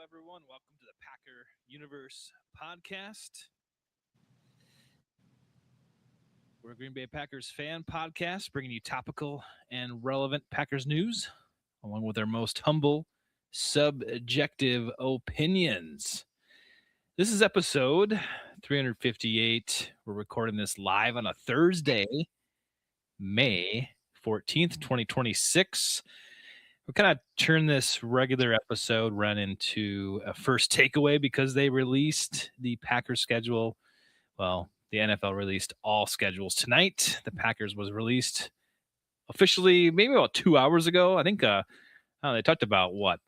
everyone. Welcome to the Packer Universe podcast. We're a Green Bay Packers fan podcast, bringing you topical and relevant Packers news, along with our most humble, subjective opinions. This is episode 358. We're recording this live on a Thursday, May 14th, 2026. We kind of turn this regular episode run into a first takeaway because they released the Packers schedule. Well, the NFL released all schedules tonight. The Packers was released officially maybe about 2 hours ago. I think they talked about what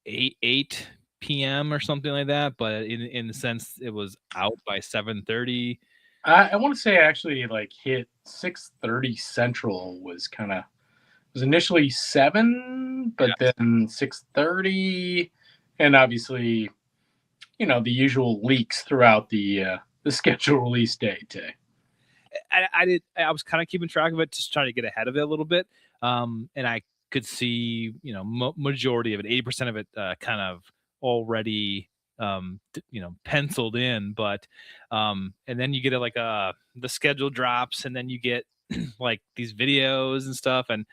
8 p.m. or something like that, but in the sense it was out by 7:30. I want to say actually like hit 6:30 Central was initially 7, but then 6:30, and obviously, the usual leaks throughout the schedule release date. I was kind of keeping track of it, just trying to get ahead of it a little bit, and I could see majority of it, 80% of it, kind of already penciled in, but and then you get like the schedule drops, and then you get like these videos and stuff, and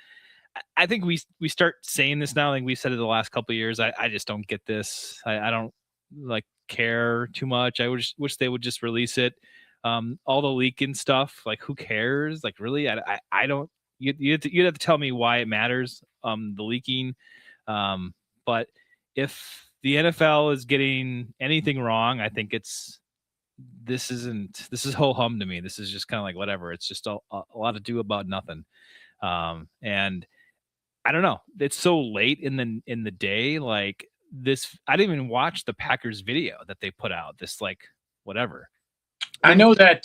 I think we start saying this now. I think we said it the last couple of years. I just don't get this. I don't like care too much. I wish they would just release it. All the leaking stuff, like who cares? Like really, I don't. You'd have to tell me why it matters. The leaking, but if the NFL is getting anything wrong, I think this is ho hum to me. This is just kind of like whatever. It's just a lot of do about nothing. And I don't know. It's so late in the day. Like this, I didn't even watch the Packers video that they put out. This like whatever. I know that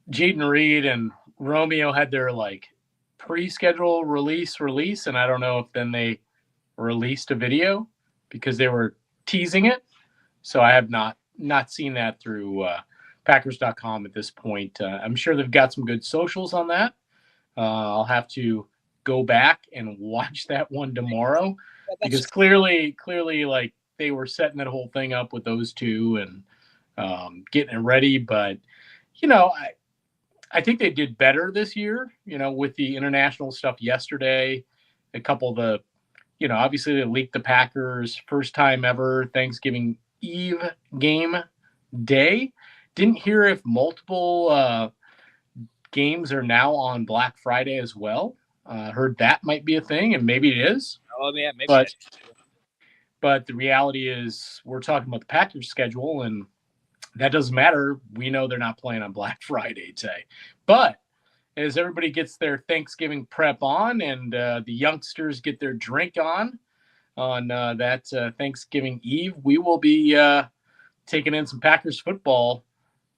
Jaden Reed and Romeo had their like pre-schedule release, and I don't know if then they released a video because they were teasing it. So I have not seen that through Packers.com at this point. I'm sure they've got some good socials on that. I'll have to go back and watch that one tomorrow because clearly like they were setting that whole thing up with those two and getting it ready. But, I think they did better this year, with the international stuff yesterday, a couple of the, obviously they leaked the Packers first time ever Thanksgiving Eve game day. Didn't hear if multiple games are now on Black Friday as well. Heard that might be a thing, and maybe it is. Oh yeah, maybe. But the reality is, we're talking about the Packers schedule, and that doesn't matter. We know they're not playing on Black Friday today. But as everybody gets their Thanksgiving prep on, and the youngsters get their drink on that Thanksgiving Eve, we will be taking in some Packers football.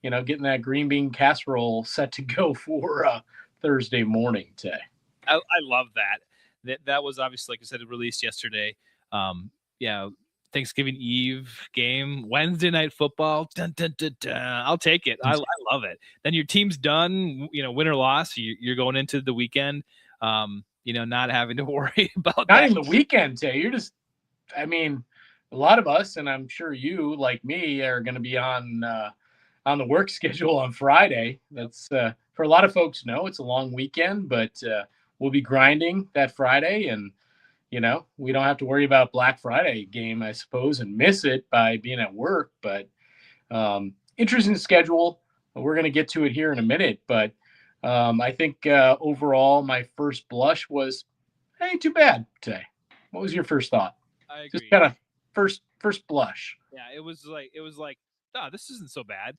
Getting that green bean casserole set to go for Thursday morning today. I love that. That was obviously, like I said, it released yesterday. Thanksgiving Eve game, Wednesday night football. Dun, dun, dun, dun. I'll take it. I love it. Then your team's done, win or loss. You're going into the weekend, not having to worry about not that. Even the weekend, Tay. You're just, a lot of us, and I'm sure you, like me, are going to be on the work schedule on Friday. That's for a lot of folks. No, it's a long weekend, but we'll be grinding that Friday, and we don't have to worry about Black Friday game, I suppose, and miss it by being at work. But interesting schedule. We're going to get to it here in a minute, but I think overall my first blush was, hey, too bad today. What was your first thought? I agree. Just kind of first blush. Yeah, it was like, oh, this isn't so bad.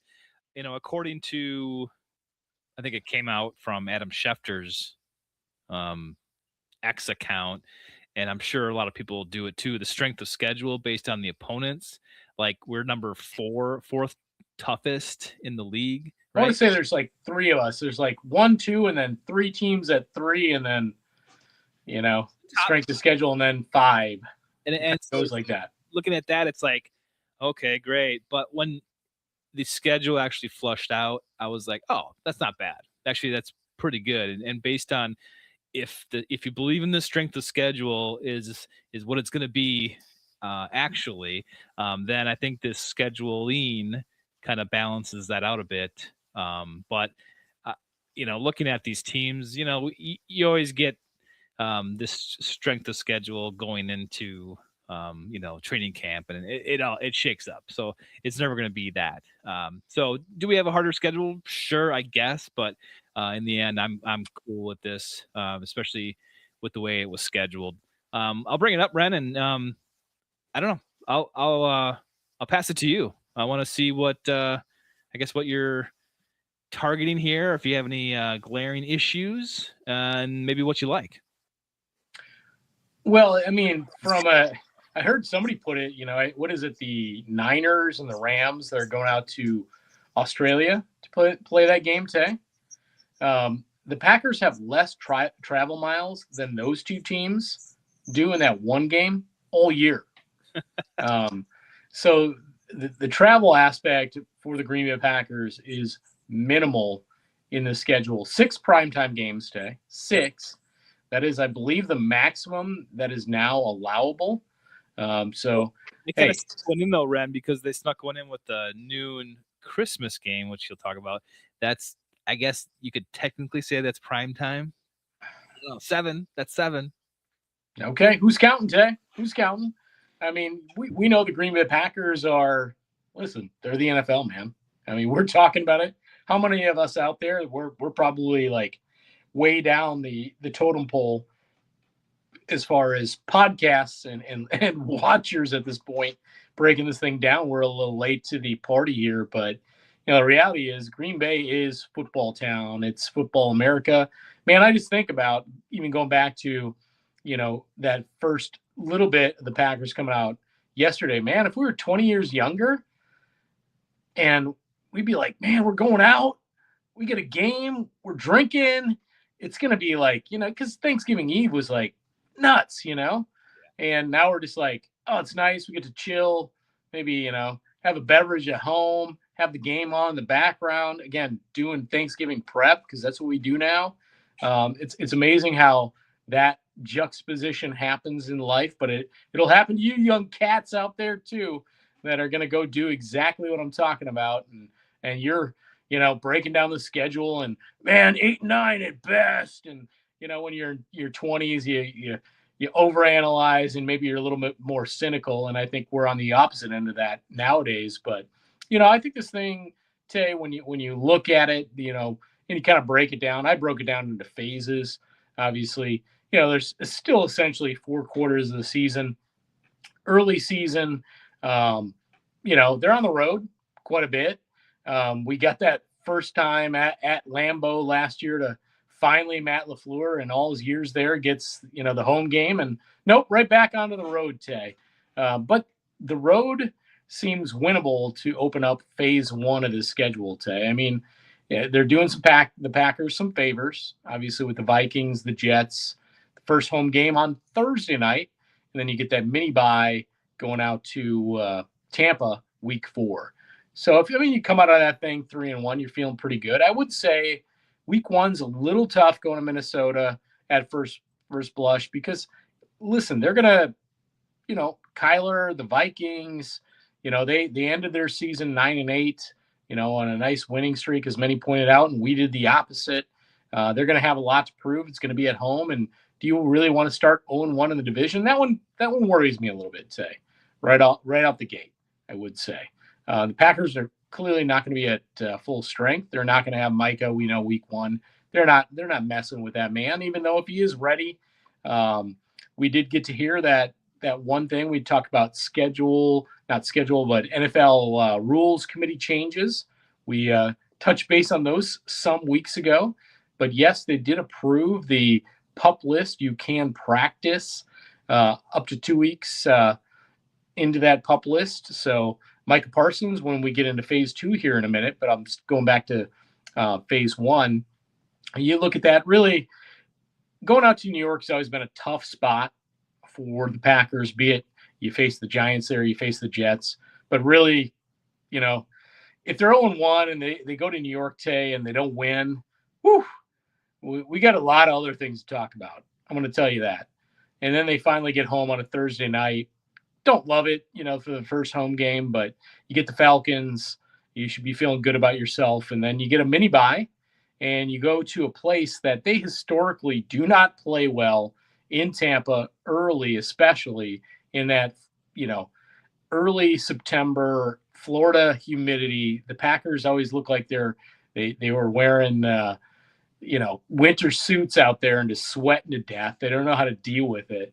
According to, I think it came out from Adam Schefter's X account, and I'm sure a lot of people will do it too. The strength of schedule based on the opponents, like we're number fourth toughest in the league. Right? I want to say there's like three of us. There's like 1, 2, and then 3 teams at 3, and then strength of schedule, and then 5. And it goes like that. Looking at that, it's like, okay, great. But when the schedule actually flushed out, I was like, oh, that's not bad. Actually, that's pretty good. And based on if you believe in the strength of schedule is what it's going to be actually, then I think this scheduling kind of balances that out a bit. But uh, looking at these teams, you always get this strength of schedule going into training camp, and it shakes up. So it's never going to be that. So do we have a harder schedule? Sure, I guess, but in the end, I'm cool with this, especially with the way it was scheduled. I'll bring it up, Ren, and I don't know. I'll pass it to you. I want to see what I guess what you're targeting here, if you have any glaring issues, and maybe what you like. Well, I mean, I heard somebody put it, what is it, the Niners and the Rams that are going out to Australia to play that game today. The Packers have less travel miles than those two teams do in that one game all year. So the travel aspect for the Green Bay Packers is minimal in the schedule. 6 primetime games today. 6. That is, I believe, the maximum that is now allowable. So they kind of snuck one in though, Ren, because they snuck one in with the noon Christmas game, which you'll talk about. That's, I guess, you could technically say that's prime time. 7. That's 7. Okay, who's counting today? Who's counting? I mean, we know the Green Bay Packers are. Listen, they're the NFL, man. I mean, we're talking about it. How many of us out there? We're probably like way down the totem pole as far as podcasts and watchers at this point, breaking this thing down. We're a little late to the party here, but the reality is Green Bay is football town. It's football America. Man, I just think about even going back to, that first little bit of the Packers coming out yesterday. Man, if we were 20 years younger and we'd be like, man, we're going out, we get a game, we're drinking. It's going to be like, because Thanksgiving Eve was like, nuts, and now we're just like, oh, it's nice, we get to chill, maybe have a beverage at home, have the game on in the background, again doing Thanksgiving prep, because that's what we do now. It's amazing how that juxtaposition happens in life, but it'll happen to you young cats out there too that are going to go do exactly what I'm talking about, and you're breaking down the schedule, and man, 8-9 at best, and when you're in your 20s, you overanalyze, and maybe you're a little bit more cynical. And I think we're on the opposite end of that nowadays. But I think this thing, Tay, when you look at it, and you kind of break it down. I broke it down into phases. Obviously, there's still essentially 4 quarters of the season. Early season, they're on the road quite a bit. We got that first time at Lambeau last year to finally Matt LaFleur and all his years there gets, the home game, and nope, right back onto the road today. But the road seems winnable to open up phase 1 of the schedule today. I mean, they're doing the Packers some favors, obviously, with the Vikings, the Jets, the first home game on Thursday night, and then you get that mini bye going out to Tampa week 4. So if you come out of that thing 3-1, you're feeling pretty good. I would say week 1's a little tough going to Minnesota at first blush, because listen, they're gonna, Kyler, the Vikings, they ended their season 9-8, on a nice winning streak, as many pointed out, and we did the opposite. They're gonna have a lot to prove. It's gonna be at home, and do you really want to start 0-1 in the division? That one worries me a little bit today, right out the gate, I would say. The Packers are clearly not going to be at full strength. They're not going to have Micah. We know week 1. They're not messing with that man, even though if he is ready. We did get to hear that one thing we talked about, not schedule, but NFL rules committee changes. We touched base on those some weeks ago, but yes, they did approve the PUP list. You can practice up to 2 weeks into that PUP list. So Micah Parsons, when we get into phase 2 here in a minute, but I'm going back to phase 1. You look at that, really going out to New York has always been a tough spot for the Packers, be it you face the Giants there, you face the Jets. But really, if they're 0-1 and they go to New York today and they don't win, we got a lot of other things to talk about. I'm going to tell you that. And then they finally get home on a Thursday night. don't love it, for the first home game, but you get the Falcons. You should be feeling good about yourself. And then you get a mini bye and you go to a place that they historically do not play well in Tampa early, especially in that, early September, Florida humidity. The Packers always look like they were wearing winter suits out there and just sweating to death. They don't know how to deal with it.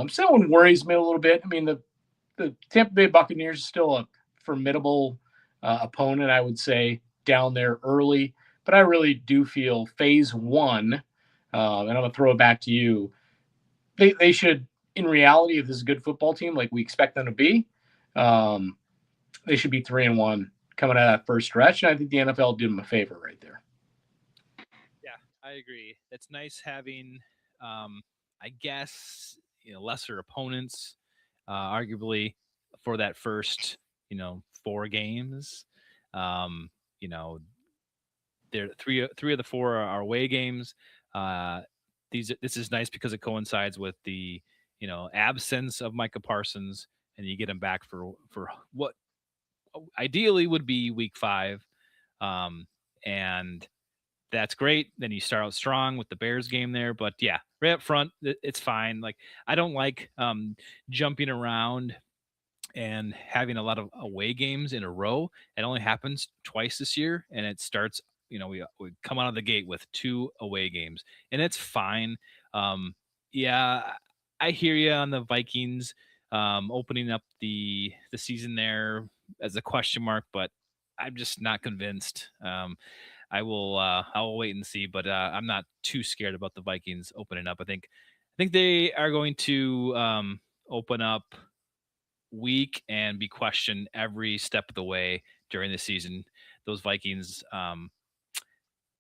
So it worries me a little bit. I mean, the Tampa Bay Buccaneers is still a formidable opponent, I would say, down there early. But I really do feel phase one, and I'm going to throw it back to you. They should, in reality, if this is a good football team like we expect them to be, they should be 3-1 coming out of that first stretch. And I think the NFL did them a favor right there. Yeah, I agree. It's nice having, I guess, lesser opponents, arguably for that first, 4 games. There three of the 4 are away games. This is nice because it coincides with the absence of Micah Parsons, and you get him back for what ideally would be week 5, and that's great. Then you start out strong with the Bears game there, but yeah, right up front, it's fine. Like, I don't like jumping around and having a lot of away games in a row. It only happens twice this year, and it starts. We come out of the gate with 2 away games, and it's fine. Yeah, I hear you on the Vikings opening up the season there as a question mark, but I'm just not convinced. I will wait and see, but I'm not too scared about the Vikings opening up. I think they are going to open up weak and be questioned every step of the way during the season. Those Vikings,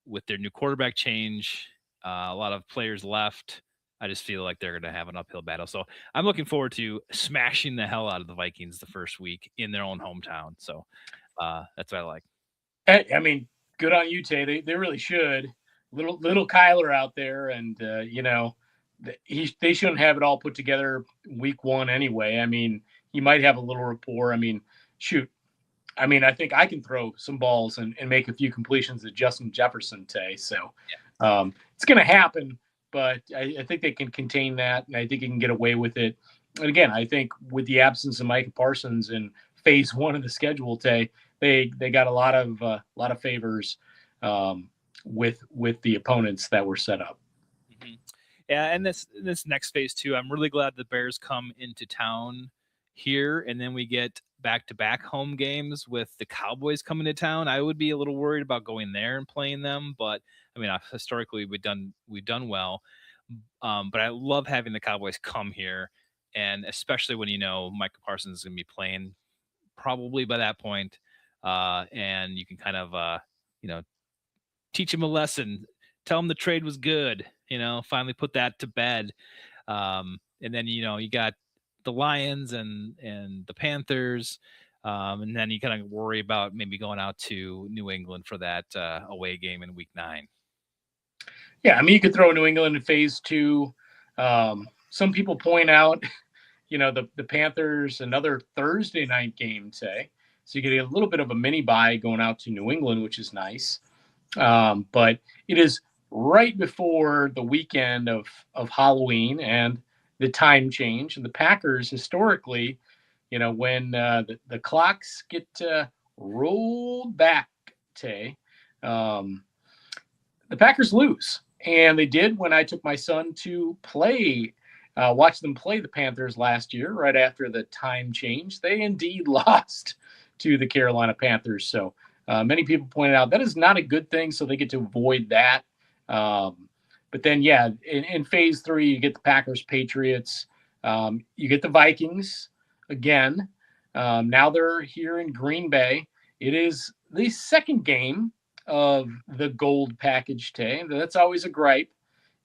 with their new quarterback change, a lot of players left. I just feel like they're going to have an uphill battle. So I'm looking forward to smashing the hell out of the Vikings the first week in their own hometown. So that's what I like. I mean, good on you, Tay. They really should. Little Kyler out there, and they shouldn't have it all put together week 1 anyway. I mean, he might have a little rapport. I mean, shoot. I mean, I think I can throw some balls and make a few completions to Justin Jefferson, Tay. So it's going to happen, but I think they can contain that, and I think he can get away with it. And again, I think with the absence of Micah Parsons in phase 1 of the schedule, Tay, they got a lot of favors with the opponents that were set up. Mm-hmm. Yeah, and this next phase 2, I'm really glad the Bears come into town here, and then we get back-to-back home games with the Cowboys coming to town. I would be a little worried about going there and playing them, but I mean, historically we've done well. But I love having the Cowboys come here, and especially when Micah Parsons is going to be playing probably by that point, and you can kind of teach him a lesson, tell him the trade was good, finally put that to bed, and then you got the Lions and the Panthers, and then you kind of worry about maybe going out to New England for that away game in week 9. Yeah, I mean, you could throw New England in phase 2. Some people point out, the Panthers, another Thursday night game, say. So you get a little bit of a mini bye going out to New England, which is nice. But it is right before the weekend of Halloween and the time change. And the Packers historically, when the clocks get rolled back, Tay, the Packers lose. And they did when I took my son to watch them play the Panthers last year, right after the time change. They indeed lost to the Carolina Panthers. So many people pointed out that is not a good thing, so they get to avoid that. But then, yeah, in phase 3, you get the Packers, Patriots. You get the Vikings again. Now they're here in Green Bay. It is the second game of the gold package, Tay. That's always a gripe.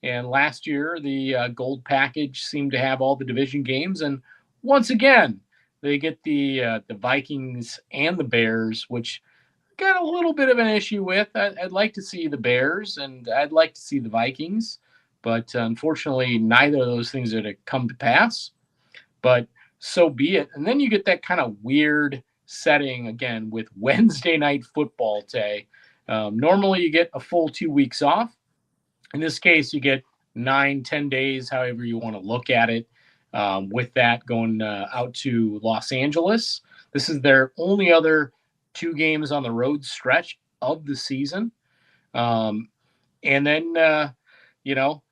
And last year, the gold package seemed to have all the division games. And once again, they get the Vikings and the Bears, which got a little bit of an issue with. I'd like to see the Bears and I'd like to see the Vikings, but unfortunately, neither of those things are to come to pass. But so be it. And then you get that kind of weird setting again with Wednesday night football day. Normally you get a full 2 weeks off. In this case, you get 9, 10 days, however you want to look at it. With that going out to Los Angeles, this is their only other 2 games on the road stretch of the season. Um, and then, you know,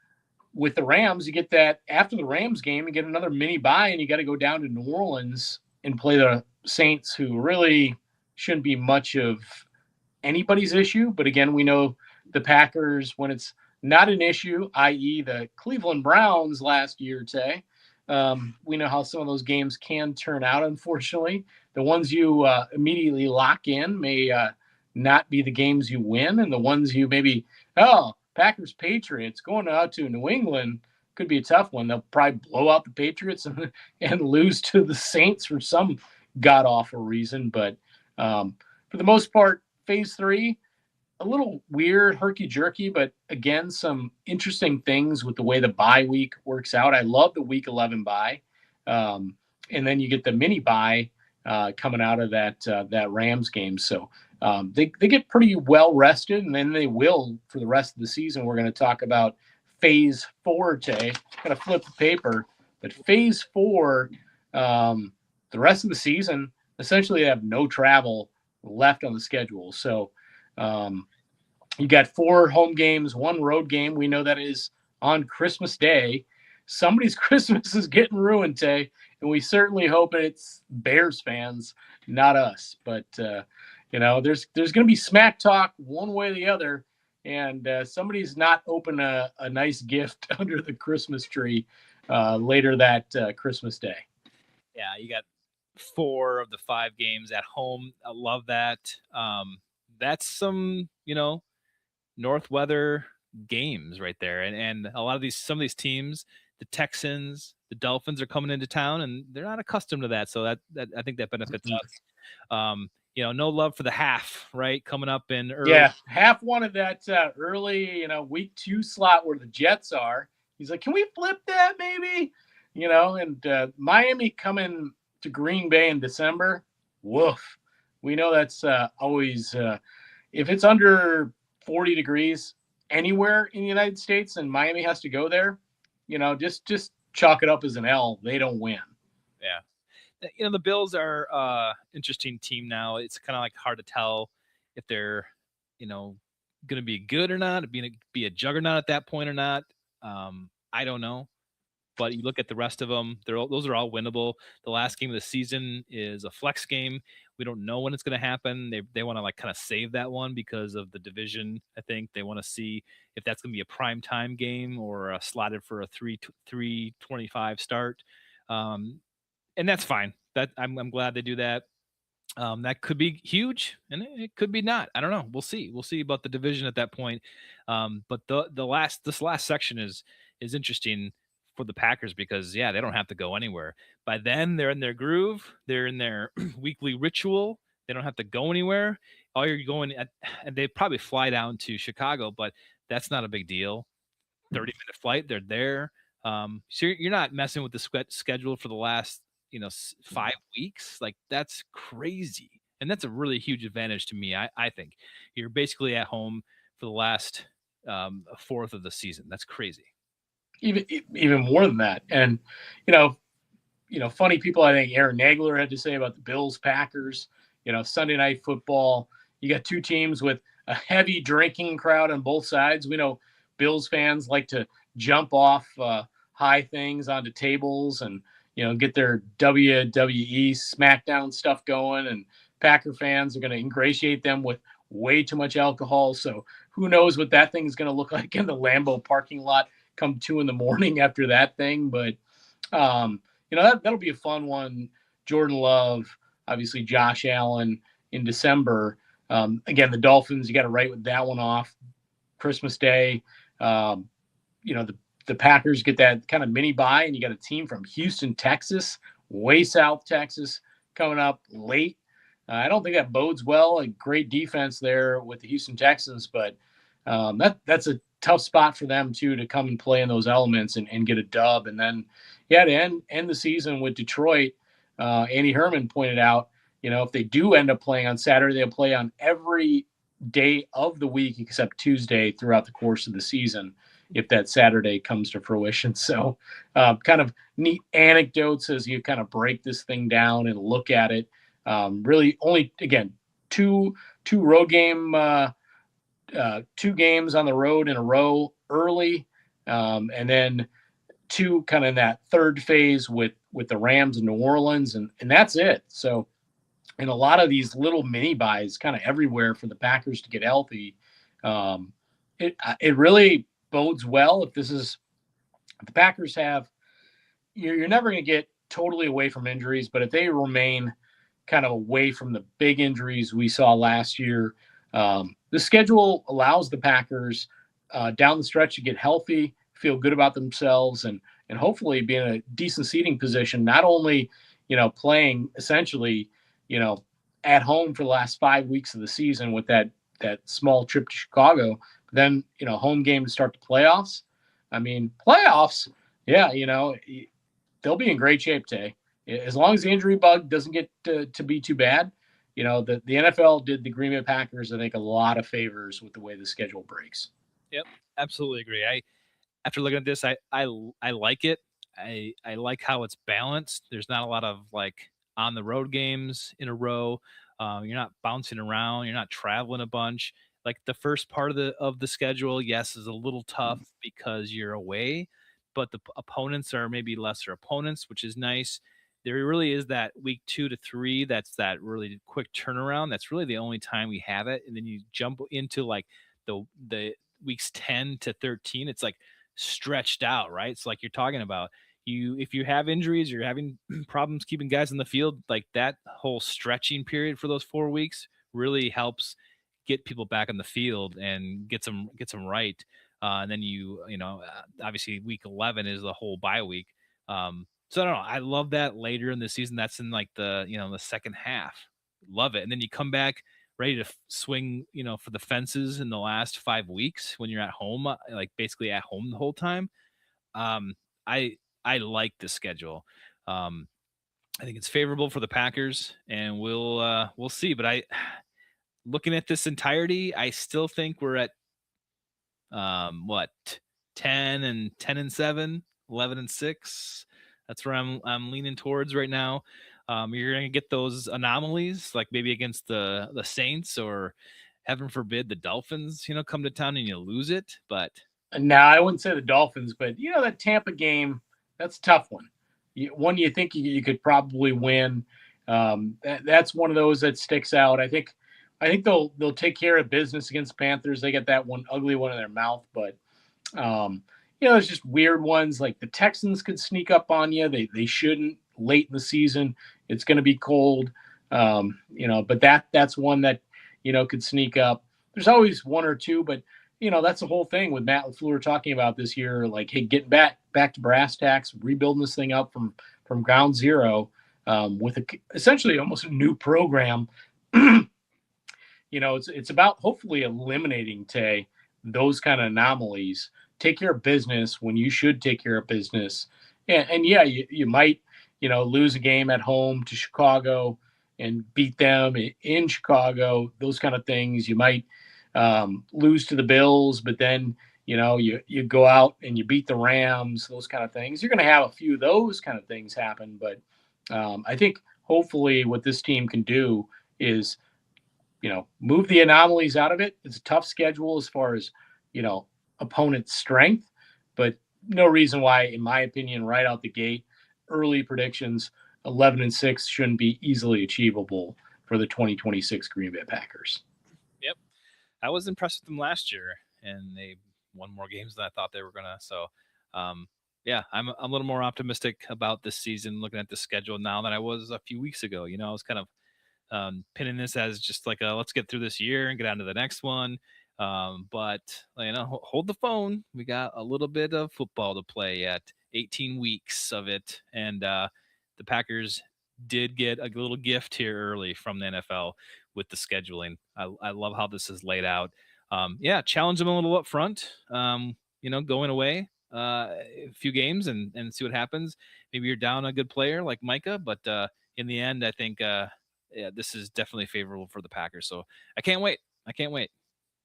with the Rams, you get that after the Rams game, you get another mini bye, and you got to go down to New Orleans and play the Saints, who really shouldn't be much of anybody's issue. But again, we know the Packers, when it's not an issue, i.e., the Cleveland Browns last year, Tay, we know how some of those games can turn out, unfortunately. The ones you immediately lock in may not be the games you win, and the ones you maybe, Packers Patriots going out to New England could be a tough one. They'll probably blow out the Patriots and lose to the Saints for some god awful reason. But for the most part, phase 3, a little weird, herky jerky, but again, some interesting things with the way the bye week works out. I love the week 11 bye. And then you get the mini bye coming out of that Rams game. So they get pretty well rested, and then they will for the rest of the season. We're going to talk about phase 4 today. Going to flip the paper, but phase 4, the rest of the season, essentially they have no travel left on the schedule. So you got 4 home games, 1 road game. We know that is on Christmas Day. Somebody's Christmas is getting ruined, Tay, and we certainly hope it's Bears fans, not us. But there's going to be smack talk one way or the other, and somebody's not open a nice gift under the Christmas tree later that Christmas Day. Yeah, you got 4 of the 5 games at home. I love that. That's some, North weather games right there. And a lot of some of these teams, the Texans, the Dolphins are coming into town, and they're not accustomed to that. So that I think that benefits us. No love for the half, right? Coming up in early. Yeah, half wanted that early, week 2 slot where the Jets are. He's like, can we flip that maybe? And Miami coming to Green Bay in December. Woof. We know that's always if it's under 40 degrees anywhere in the United States and Miami has to go there, just chalk it up as an L. They don't win. Yeah. The Bills are interesting team now. It's kind of like hard to tell if they're, going to be good or not, be a juggernaut at that point or not. I don't know. But you look at the rest of them; those are all winnable. The last game of the season is a flex game. We don't know when it's going to happen. They want to kind of save that one because of the division. I think they want to see if that's going to be a prime time game or slotted for a 3:25 start, and that's fine. That I'm glad they do that. That could be huge, and it could be not. I don't know. We'll see. We'll see about the division at that point. But this last section is interesting for the Packers because they don't have to go anywhere. By then they're in their groove. They're in their weekly ritual. They don't have to go anywhere. All you're going at, and they probably fly down to Chicago, but that's not a big deal. 30-minute flight. They're there. So you're not messing with the schedule for the last 5 weeks. Like that's crazy. And that's a really huge advantage to me. I think you're basically at home for the last fourth of the season. That's crazy. Even more than that. And, funny people, I think Aaron Nagler had to say about the Bills Packers, Sunday night football, you got 2 teams with a heavy drinking crowd on both sides. We know Bills fans like to jump off high things onto tables and, get their WWE SmackDown stuff going. And Packer fans are going to ingratiate them with way too much alcohol. So who knows what that thing is going to look like in the Lambeau parking lot come 2 a.m. after that thing. But, that'll be a fun one. Jordan Love, obviously Josh Allen in December. Again, the Dolphins, you got to write with that one off. Christmas Day, the Packers get that kind of mini bye, and you got a team from Houston, Texas, way south Texas coming up late. I don't think that bodes well. A great defense there with the Houston Texans, but that's a tough spot for them too to come and play in those elements and get a dub. And then, yeah, to end the season with Detroit, Andy Herman pointed out, if they do end up playing on Saturday, they'll play on every day of the week except Tuesday throughout the course of the season, if that Saturday comes to fruition. So, kind of neat anecdotes as you kind of break this thing down and look at it. Really, only again two road game, 2 games on the road in a row early, and then two kind of in that third phase with the Rams in New Orleans, and that's it. So, and a lot of these little mini buys kind of everywhere for the Packers to get healthy. It really bodes well if the Packers have. You're never going to get totally away from injuries, but if they remain kind of away from the big injuries we saw last year, the schedule allows the Packers down the stretch to get healthy, feel good about themselves, and hopefully be in a decent seating position. Not only playing essentially at home for the last 5 weeks of the season with that small trip to Chicago, but then home game to start the playoffs. I mean, playoffs, yeah, they'll be in great shape, Tay. As long as the injury bug doesn't get to be too bad, the NFL did the Green Bay Packers, I think, a lot of favors with the way the schedule breaks. Yep, absolutely agree. After looking at this, I like it. I like how it's balanced. There's not a lot of like on the road games in a row. You're not bouncing around. You're not traveling a bunch. Like the first part of the schedule, yes, is a little tough because you're away, but the opponents are maybe lesser opponents, which is nice. There really is that week 2 to 3. That's that really quick turnaround. That's really the only time we have it, and then you jump into like the weeks 10 to 13. It's like stretched out, right? It's like you're talking about if you have injuries, you're having problems keeping guys in the field, like that whole stretching period for those 4 weeks really helps get people back on the field and gets them right. And then obviously week 11 is the whole bye week. So I don't know. I love that later in the season. That's in like the second half. Love it. And then you come back ready to swing, for the fences in the last 5 weeks when you're at home, like basically at home the whole time. Um, I like the schedule. I think it's favorable for the Packers, and we'll see. But looking at this entirety, I still think we're at what 10-7, 11-6. That's where I'm leaning towards right now. You're gonna get those anomalies, like maybe against the Saints or heaven forbid the Dolphins, come to town and you lose it. But Now, I wouldn't say the Dolphins, but that Tampa game, that's a tough one. One you think you could probably win. That's one of those that sticks out. I think they'll take care of business against the Panthers. They get that one ugly one in their mouth, but there's just weird ones like the Texans could sneak up on you. They shouldn't late in the season. It's going to be cold, but that's one that could sneak up. There's always one or two, but that's the whole thing with Matt LaFleur talking about this year. Like, hey, getting back to brass tacks, rebuilding this thing up from ground zero, with essentially almost a new program. It's about hopefully eliminating those kind of anomalies. Take care of business when you should take care of business, and yeah, you might lose a game at home to Chicago and beat them in Chicago. Those kind of things. You might lose to the Bills, but then you go out and you beat the Rams. Those kind of things. You're going to have a few of those kind of things happen, but I think hopefully what this team can do is move the anomalies out of it. It's a tough schedule as far as opponent strength, but no reason why, in my opinion, right out the gate, early predictions 11-6 shouldn't be easily achievable for the 2026 Green Bay Packers. Yep, I was impressed with them last year, and they won more games than I thought they were gonna. So, yeah, I'm a little more optimistic about this season, looking at the schedule now than I was a few weeks ago. I was kind of pinning this as just like let's get through this year and get on to the next one. But hold the phone. We got a little bit of football to play yet. 18 weeks of it, and the Packers did get a little gift here early from the NFL with the scheduling. I love how this is laid out. Yeah, challenge them a little up front. Going away. a few games and see what happens. Maybe you're down a good player like Micah, but in the end, I think yeah, this is definitely favorable for the Packers. So I can't wait. I can't wait.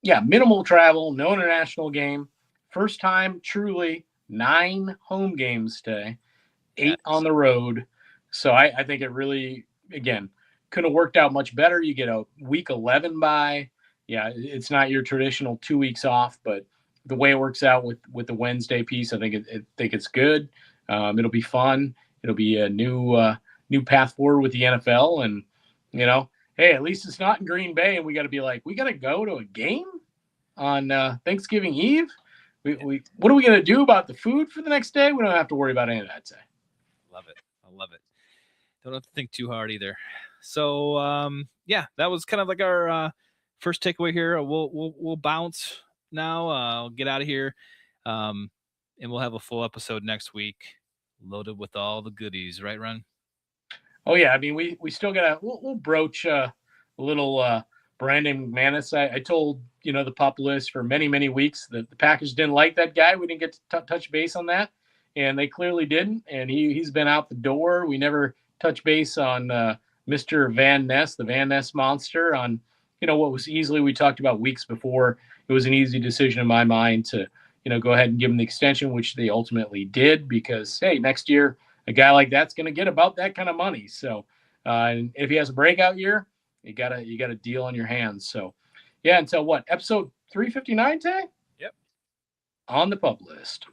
Yeah, minimal travel, no international game. First time, truly, 9 home games today, 8 on Yes. the road. So I think it really, again, could have worked out much better. You get a week 11 bye. Yeah, it's not your traditional 2 weeks off, but the way it works out with the Wednesday piece, I think it's good. It'll be fun. It'll be a new path forward with the NFL, and hey, at least it's not in Green Bay, and we got to be like, we got to go to a game on Thanksgiving Eve. We what are we gonna do about the food for the next day? We don't have to worry about any of that. I'd say. Love it. I love it. Don't have to think too hard either. So yeah, that was kind of like our first takeaway here. We'll bounce now. I'll get out of here, and we'll have a full episode next week, loaded with all the goodies. Right, Ron? Oh yeah, I mean we still gotta we'll broach a little Brandon McManus. I told the pup list for many weeks that the Packers didn't like that guy. We didn't get to touch base on that, and they clearly didn't. And he's been out the door. We never touched base on Mr. Van Ness, the Van Ness monster. On what was easily we talked about weeks before. It was an easy decision in my mind to go ahead and give him the extension, which they ultimately did because hey, next year a guy like that's going to get about that kind of money. So, and if he has a breakout year, you got a deal on your hands. So, yeah. Until what episode 359, Tay? Yep. On the pub list.